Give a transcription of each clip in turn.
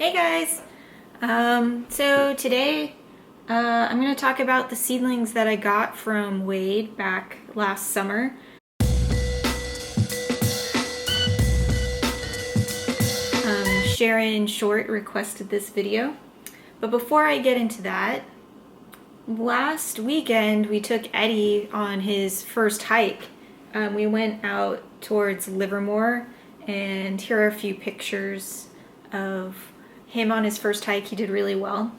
Hey guys! So today I'm going to talk about the seedlings that I got from Wade back last summer. Sharon Short requested this video. But before I get into that, last weekend we took Eddie on his first hike. We went out towards Livermore, and here are a few pictures of him on his first hike. He did really well.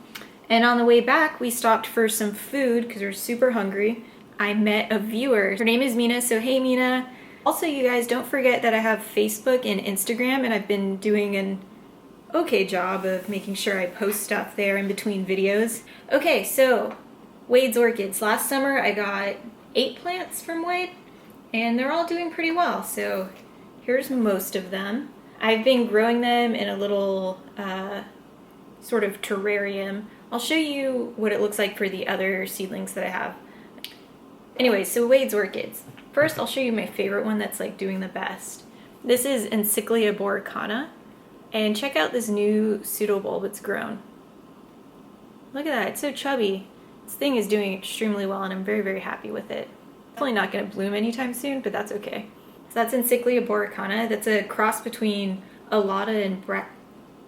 And on the way back, we stopped for some food because we were super hungry. I met a viewer. Her name is Mina, so hey Mina. Also, you guys, don't forget that I have Facebook and Instagram, and I've been doing an okay job of making sure I post stuff there in between videos. Okay, so Wade's Orchids. Last summer I got 8 plants from Wade, and they're all doing pretty well. So here's most of them. I've been growing them in a little sort of terrarium. I'll show you what it looks like for the other seedlings that I have. Anyway, so Wade's Orchids. First, I'll show you my favorite one that's like doing the best. This is Cattleya boricana, and check out this new pseudobulb it's grown. Look at that, it's so chubby. This thing is doing extremely well, and I'm very, very happy with it. Definitely not going to bloom anytime soon, but that's okay. So that's Cattleya boricana. That's a cross between alba and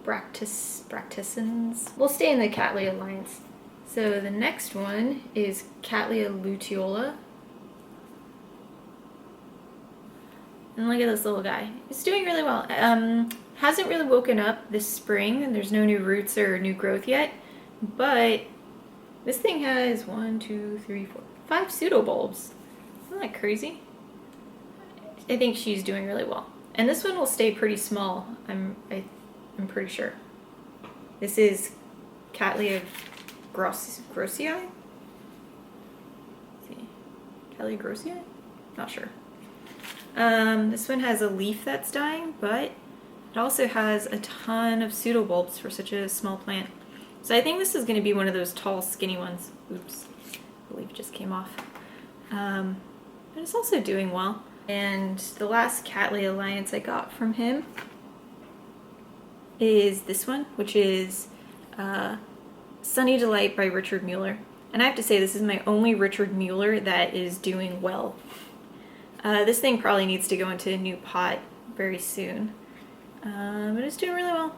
bractiscens. We'll stay in the Cattleya alliance. So the next one is Cattleya luteola. And look at this little guy. It's doing really well. Hasn't really woken up this spring, and there's no new roots or new growth yet. But this thing has 5 pseudobulbs. Isn't that crazy? I think she's doing really well. And this one will stay pretty small, I'm pretty sure. This is Cattleya grossii? Cattleya grossii? Not sure. This one has a leaf that's dying, but it also has a ton of pseudobulbs for such a small plant. So I think this is going to be one of those tall, skinny ones. Oops, the leaf just came off. But it's also doing well. And the last Cattleya alliance I got from him is this one, which is Sunny Delight by Richard Mueller. And I have to say, this is my only Richard Mueller that is doing well. This thing probably needs to go into a new pot very soon. But it's doing really well.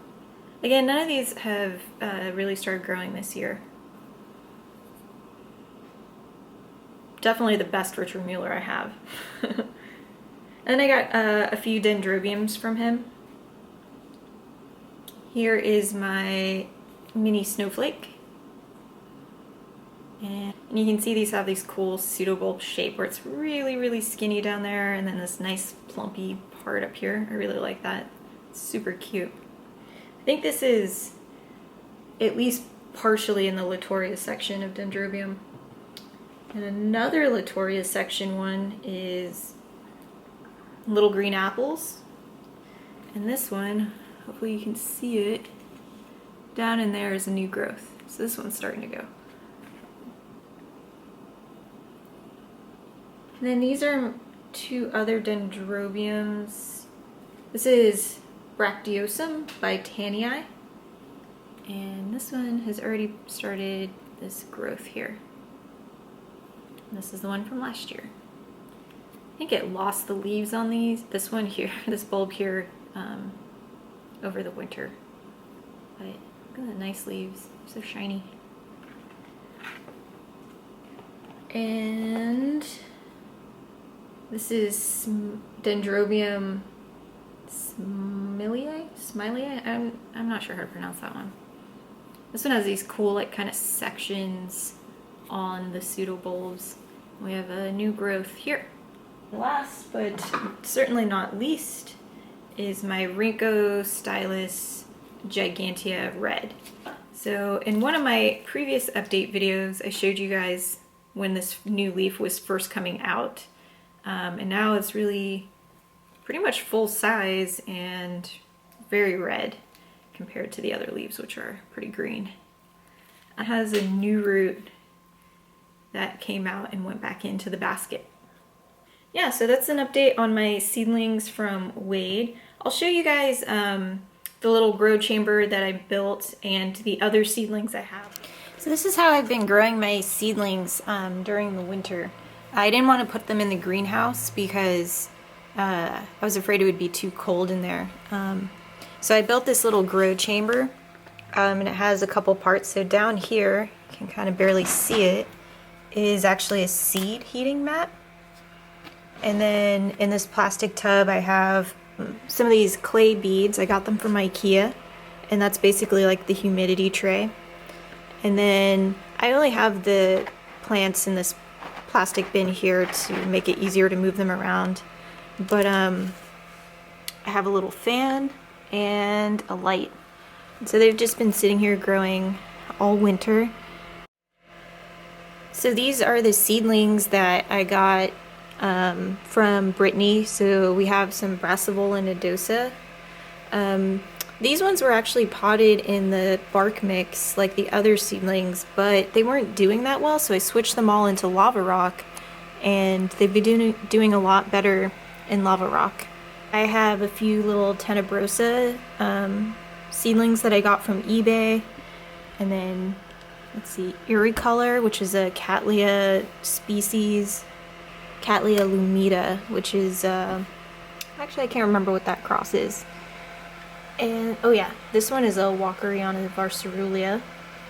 Again, none of these have really started growing this year. Definitely the best Richard Mueller I have. And then I got a few dendrobiums from him. Here is my mini snowflake. And you can see these have these cool pseudobulb shape where it's really, really skinny down there, and then this nice plumpy part up here. I really like that. It's super cute. I think this is at least partially in the Latoria section of dendrobium. And another Latoria section one is little green apples. And this one, hopefully you can see it, down in there is a new growth. So this one's starting to go. And then these are 2 other dendrobiums. This is Bracteosum by Tanii. And this one has already started this growth here. And this is the one from last year. I think it lost the leaves on these. This one here, this bulb here, over the winter. But look at the nice leaves, so shiny. And this is Dendrobium smiley. I'm not sure how to pronounce that one. This one has these cool like kind of sections on the pseudobulbs. We have a new growth here. Last but certainly not least is my Rhincostylus gigantea red. So in one of my previous update videos, I showed you guys when this new leaf was first coming out. And now it's really pretty much full size and very red compared to the other leaves, which are pretty green. It has a new root that came out and went back into the basket. Yeah, so that's an update on my seedlings from Wade. I'll show you guys the the little grow chamber that I built and the other seedlings I have. So this is how I've been growing my seedlings during the winter. I didn't want to put them in the greenhouse because I was afraid it would be too cold in there. So I built this little grow chamber, and it has a couple parts. So down here, you can kind of barely see it, is actually a seed heating mat. And then in this plastic tub I have some of these clay beads. I got them from IKEA, and that's basically like the humidity tray. And then I only have the plants in this plastic bin here to make it easier to move them around. But I have a little fan and a light. So they've just been sitting here growing all winter. So these are the seedlings that I got from Brittany. So we have some Brassavola nodosa. These ones were actually potted in the bark mix like the other seedlings, but they weren't doing that well, so I switched them all into lava rock, and they've been doing a lot better in lava rock. I have a few little tenebrosa seedlings that I got from eBay, and then let's see, Irricolor, which is a Cattleya species, Cattleya lumita, which is actually I can't remember what that cross is. And oh yeah, this one is a Walkeriana varsorulea.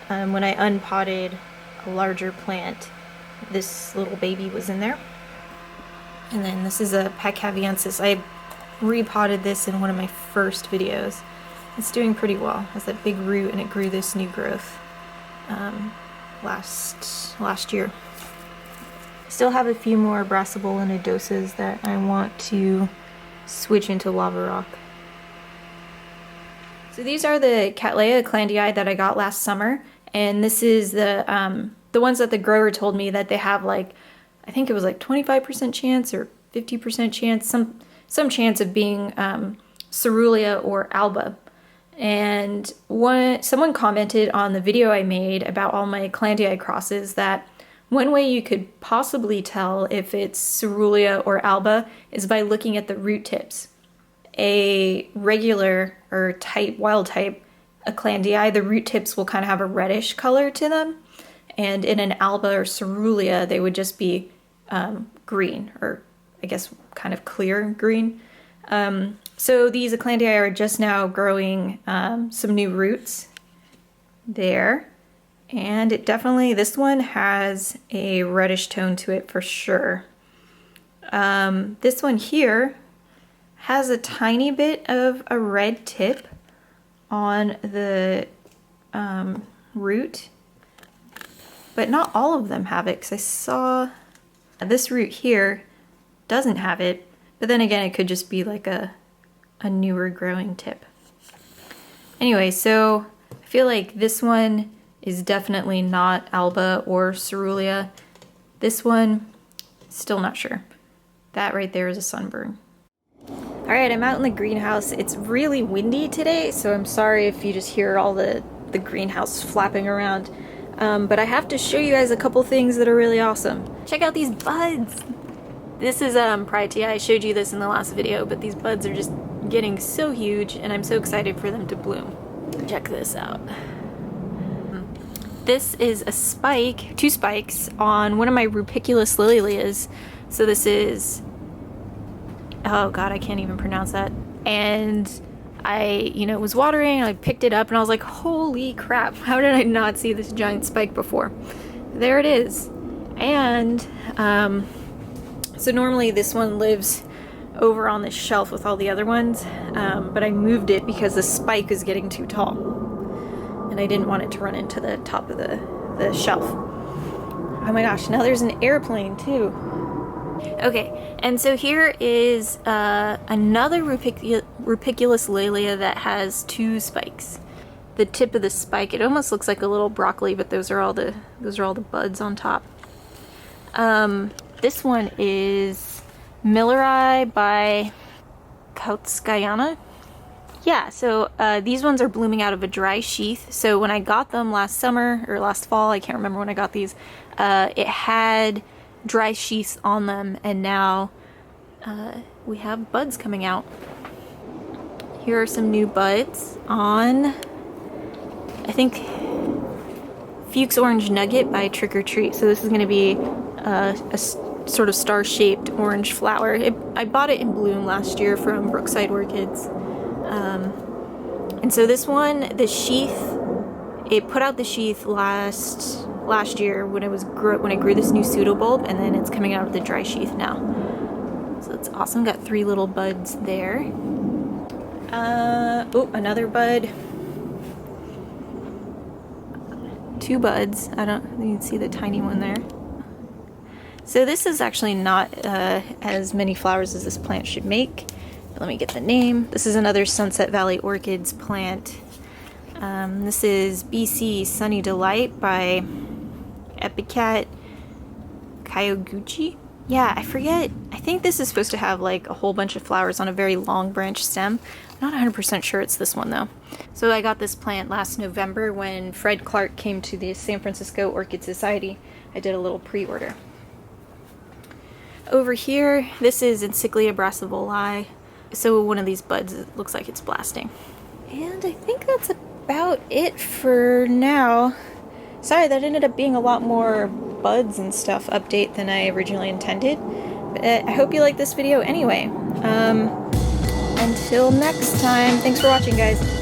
When I unpotted a larger plant, this little baby was in there. And then this is a Peccaviensis. I repotted this in one of my first videos. It's doing pretty well. It has that big root, and it grew this new growth last year. Still have a few more Brassavola nodosas that I want to switch into lava rock. So these are the Cattleya aclandiae that I got last summer, and this is the ones that the grower told me that they have, like, I think it was like 25% chance or 50% chance, some chance of being coerulea or alba. And someone commented on the video I made about all my aclandiae crosses that one way you could possibly tell if it's coerulea or alba is by looking at the root tips. A regular or wild type aclandiae, the root tips will kind of have a reddish color to them, and in an alba or coerulea they would just be green, or I guess kind of clear green. So these aclandiae are just now growing some new roots there, and it definitely, this one has a reddish tone to it for sure. This one here has a tiny bit of a red tip on the root, but not all of them have it, because I saw this root here doesn't have it, but then again it could just be like a newer growing tip. Anyway, so I feel like this one is definitely not alba or coerulea. This one, still not sure. That right there is a sunburn. Alright, I'm out in the greenhouse. It's really windy today, so I'm sorry if you just hear all the greenhouse flapping around. But I have to show you guys a couple things that are really awesome. Check out these buds! This is Priotea. I showed you this in the last video, but these buds are just getting so huge, and I'm so excited for them to bloom. Check this out. This is a spike, 2 spikes, on one of my rupiculus lilias. So this is, oh god, I can't even pronounce that. And I, was watering, and I picked it up, and I was like, holy crap, how did I not see this giant spike before? There it is. And, so normally this one lives over on this shelf with all the other ones, but I moved it because the spike is getting too tall, and I didn't want it to run into the top of the shelf. Oh my gosh, now there's an airplane too. Okay, and so here is another rupiculus lilia that has 2 spikes. The tip of the spike, it almost looks like a little broccoli, but those are all the buds on top. This one is Milleri by Cautskayana. Yeah, so these ones are blooming out of a dry sheath. So when I got them last summer, or last fall, I can't remember when I got these, it had dry sheaths on them, and now we have buds coming out. Here are some new buds on, I think, Fuchs Orange Nugget by Trick or Treat. So this is going to be a sort of star-shaped orange flower. I bought it in bloom last year from Brookside Orchids. And so this one, the sheath, it put out the sheath last year when I grew this new pseudobulb, and then it's coming out of the dry sheath now. So it's awesome. Got 3 little buds there. Oh, another bud. 2 buds. You can see the tiny one there. So this is actually not as many flowers as this plant should make. Let me get the name. This is another Sunset Valley Orchids plant. This is BC Sunny Delight by Epiccat Kyoguchi. Yeah, I forget. I think this is supposed to have like a whole bunch of flowers on a very long branch stem. I'm not 100% sure it's this one though. So I got this plant last November when Fred Clark came to the San Francisco Orchid Society. I did a little pre-order. Over here, this is Encyclia brassavola. So one of these buds, it looks like it's blasting. And I think that's about it for now. Sorry, that ended up being a lot more buds and stuff update than I originally intended. But I hope you like this video anyway. Until next time, thanks for watching, guys.